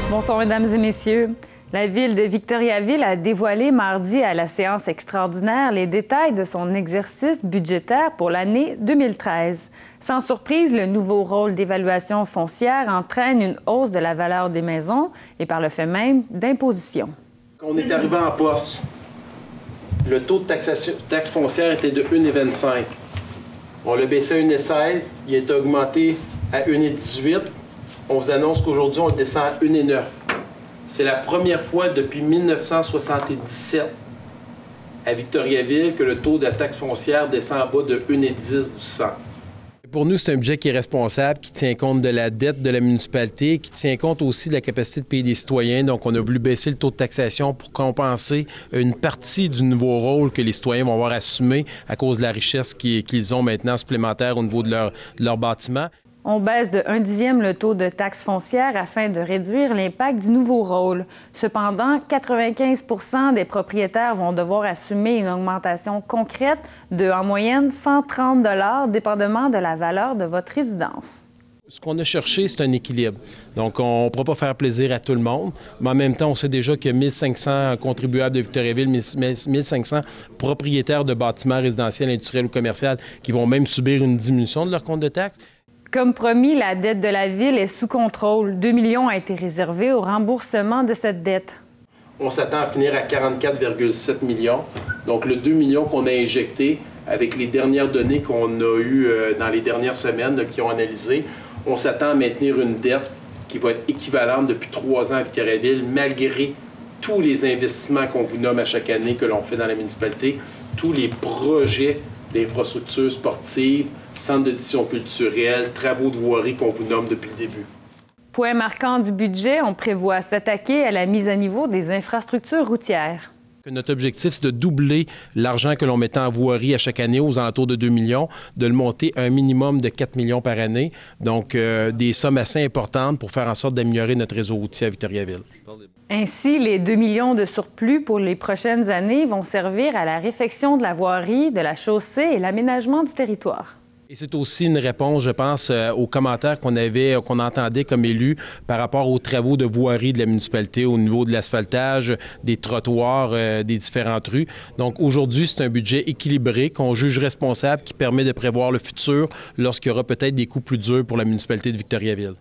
Bonsoir, mesdames et messieurs. La ville de Victoriaville a dévoilé mardi à la séance extraordinaire les détails de son exercice budgétaire pour l'année 2013. Sans surprise, le nouveau rôle d'évaluation foncière entraîne une hausse de la valeur des maisons et par le fait même d'imposition. Quand on est arrivé en poste, le taux de taxe foncière était de 1,25. On l'a baissé à 1,16, il est augmenté à 1,18. On vous annonce qu'aujourd'hui, on descend à 1,9. C'est la première fois depuis 1977 à Victoriaville que le taux de la taxe foncière descend en bas de 1,10 du 100. Pour nous, c'est un budget qui est responsable, qui tient compte de la dette de la municipalité, qui tient compte aussi de la capacité de payer des citoyens. Donc, on a voulu baisser le taux de taxation pour compenser une partie du nouveau rôle que les citoyens vont avoir assumé à cause de la richesse qu'ils ont maintenant supplémentaire au niveau de leur bâtiment. On baisse de 1/10 le taux de taxe foncière afin de réduire l'impact du nouveau rôle. Cependant, 95 % des propriétaires vont devoir assumer une augmentation concrète de, en moyenne, 130 $ dépendamment de la valeur de votre résidence. Ce qu'on a cherché, c'est un équilibre. Donc, on ne pourra pas faire plaisir à tout le monde, mais en même temps, on sait déjà qu'il y a 1500 contribuables de Victoriaville, 1500 propriétaires de bâtiments résidentiels, industriels ou commerciaux qui vont même subir une diminution de leur compte de taxes. Comme promis, la dette de la Ville est sous contrôle. 2 millions a été réservé au remboursement de cette dette. On s'attend à finir à 44,7 millions. Donc, le 2 millions qu'on a injecté avec les dernières données qu'on a eues dans les dernières semaines, qui ont analysé, on s'attend à maintenir une dette qui va être équivalente depuis 3 ans à Victoriaville, malgré tous les investissements qu'on vous nomme à chaque année que l'on fait dans la municipalité, tous les projets d'infrastructures sportives, centres d'édition culturelle, travaux de voirie qu'on vous nomme depuis le début. Point marquant du budget, on prévoit s'attaquer à la mise à niveau des infrastructures routières. Notre objectif, c'est de doubler l'argent que l'on mettait en voirie à chaque année, aux alentours de 2 millions, de le monter à un minimum de 4 millions par année. Donc, des sommes assez importantes pour faire en sorte d'améliorer notre réseau routier à Victoriaville. Ainsi, les 2 millions de surplus pour les prochaines années vont servir à la réfection de la voirie, de la chaussée et l'aménagement du territoire. Et c'est aussi une réponse, je pense, aux commentaires qu'on entendait comme élus par rapport aux travaux de voirie de la municipalité au niveau de l'asphaltage, des trottoirs, des différentes rues. Donc aujourd'hui, c'est un budget équilibré qu'on juge responsable qui permet de prévoir le futur lorsqu'il y aura peut-être des coûts plus durs pour la municipalité de Victoriaville.